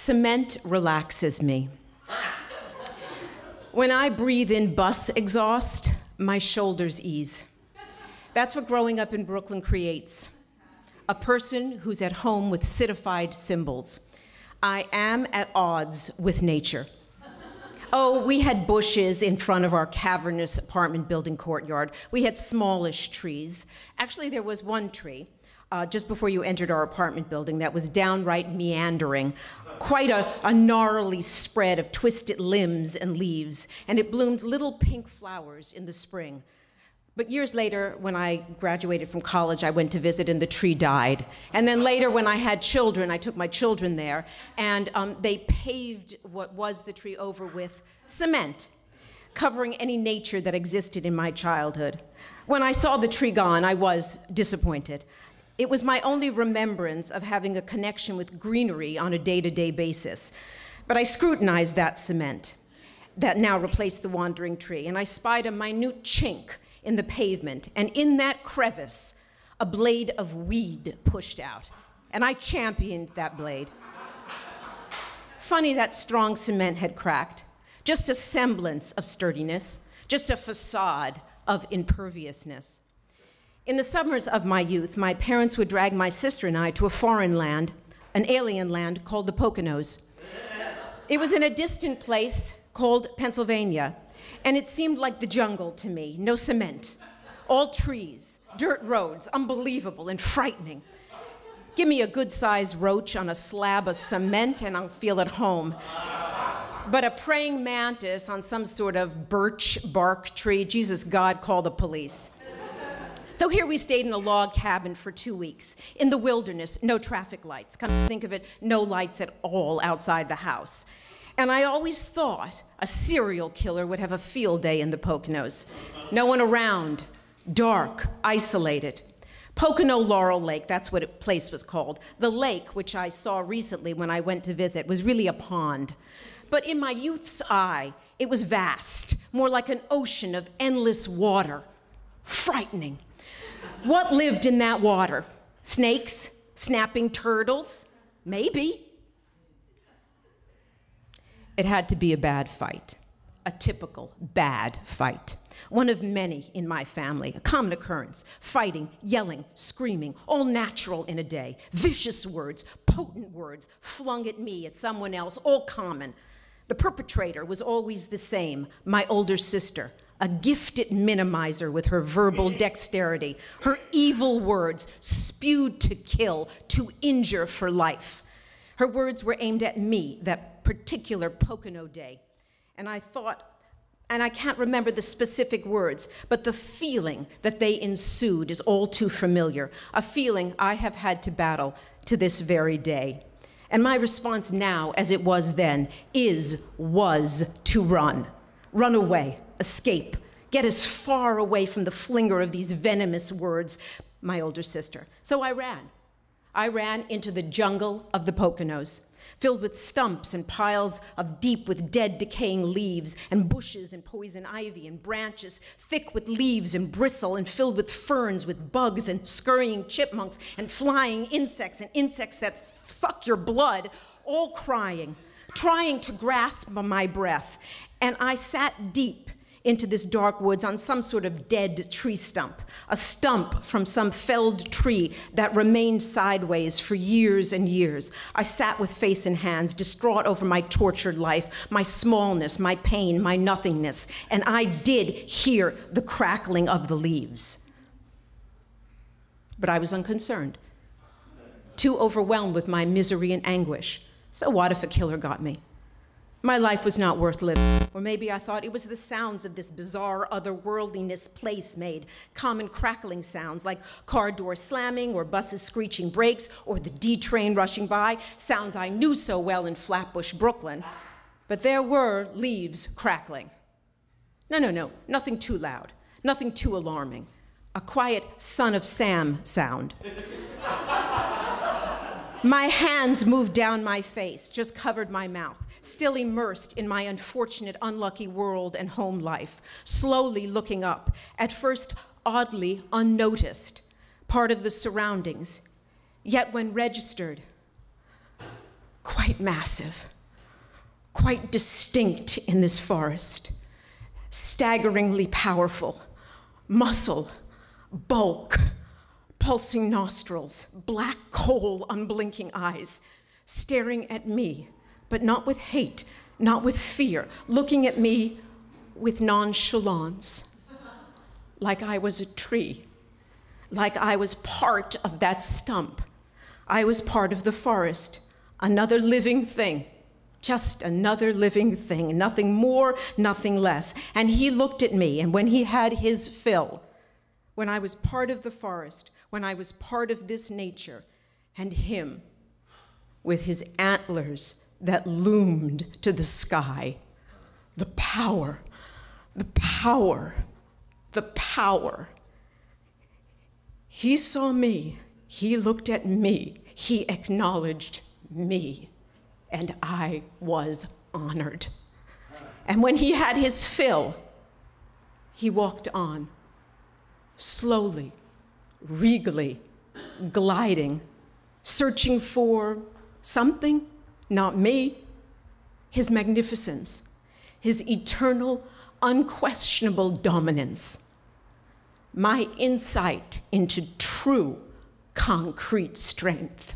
Cement relaxes me. When I breathe in bus exhaust, my shoulders ease. That's what growing up in Brooklyn creates. A person who's at home with citified symbols. I am at odds with nature. Oh, we had bushes in front of our cavernous apartment building courtyard. We had smallish trees. Actually, there was one tree just before you entered our apartment building that was downright meandering, quite a gnarly spread of twisted limbs and leaves, and it bloomed little pink flowers in the spring. But years later, when I graduated from college, I went to visit and the tree died. And then later, when I had children, I took my children there, and they paved what was the tree over with cement, covering any nature that existed in my childhood. When I saw the tree gone, I was disappointed. It was my only remembrance of having a connection with greenery on a day-to-day basis. But I scrutinized that cement that now replaced the wandering tree, and I spied a minute chink in the pavement, and in that crevice, a blade of weed pushed out, and I championed that blade. Funny that strong cement had cracked, just a semblance of sturdiness, just a facade of imperviousness. In the summers of my youth, my parents would drag my sister and I to a foreign land, an alien land called the Poconos. It was in a distant place called Pennsylvania, and it seemed like the jungle to me. No cement, all trees, dirt roads, unbelievable and frightening. Give me a good-sized roach on a slab of cement and I'll feel at home. But a praying mantis on some sort of birch bark tree, Jesus, God, call the police. So here we stayed in a log cabin for 2 weeks, in the wilderness, no traffic lights. Come to think of it, no lights at all outside the house. And I always thought a serial killer would have a field day in the Poconos. No one around, dark, isolated. Pocono Laurel Lake, that's what the place was called. The lake, which I saw recently when I went to visit, was really a pond. But in my youth's eye, it was vast, more like an ocean of endless water. Frightening. What lived in that water? Snakes? Snapping turtles? Maybe. It had to be a bad fight, a typical bad fight. One of many in my family, a common occurrence. Fighting, yelling, screaming, all natural in a day. Vicious words, potent words, flung at me, at someone else, all common. The perpetrator was always the same, my older sister, a gifted minimizer with her verbal dexterity, her evil words spewed to kill, to injure for life. Her words were aimed at me that particular Pocono day. And I thought, and I can't remember the specific words, but the feeling that they ensued is all too familiar, a feeling I have had to battle to this very day. And my response now, as it was then, was to run. Run away, escape, get as far away from the flinger of these venomous words, my older sister. So I ran. I ran into the jungle of the Poconos, filled with stumps and piles of deep with dead decaying leaves and bushes and poison ivy and branches, thick with leaves and bristle and filled with ferns with bugs and scurrying chipmunks and flying insects and insects that suck your blood, all crying, trying to grasp my breath. And I sat deep into this dark woods on some sort of dead tree stump, a stump from some felled tree that remained sideways for years and years. I sat with face in hands, distraught over my tortured life, my smallness, my pain, my nothingness, and I did hear the crackling of the leaves. But I was unconcerned, too overwhelmed with my misery and anguish. So what if a killer got me? My life was not worth living. Or maybe I thought it was the sounds of this bizarre otherworldliness place made. Common crackling sounds like car doors slamming or buses screeching brakes or the D train rushing by, sounds I knew so well in Flatbush, Brooklyn. But there were leaves crackling. No, nothing too loud, nothing too alarming. A quiet Son of Sam sound. My hands moved down my face, just covered my mouth, still immersed in my unfortunate, unlucky world and home life, slowly looking up, at first oddly unnoticed, part of the surroundings. Yet when registered, quite massive, quite distinct in this forest, staggeringly powerful, muscle, bulk, pulsing nostrils, black coal, unblinking eyes, staring at me, but not with hate, not with fear, looking at me with nonchalance, like I was a tree, like I was part of that stump. I was part of the forest, another living thing, just another living thing, nothing more, nothing less. And he looked at me, and when he had his fill, when I was part of the forest, when I was part of this nature, and him, with his antlers that loomed to the sky, the power, the power, the power. He saw me, he looked at me, he acknowledged me, and I was honored. And when he had his fill, he walked on, slowly, regally, gliding, searching for something, not me, his magnificence, his eternal, unquestionable dominance, my insight into true, concrete strength.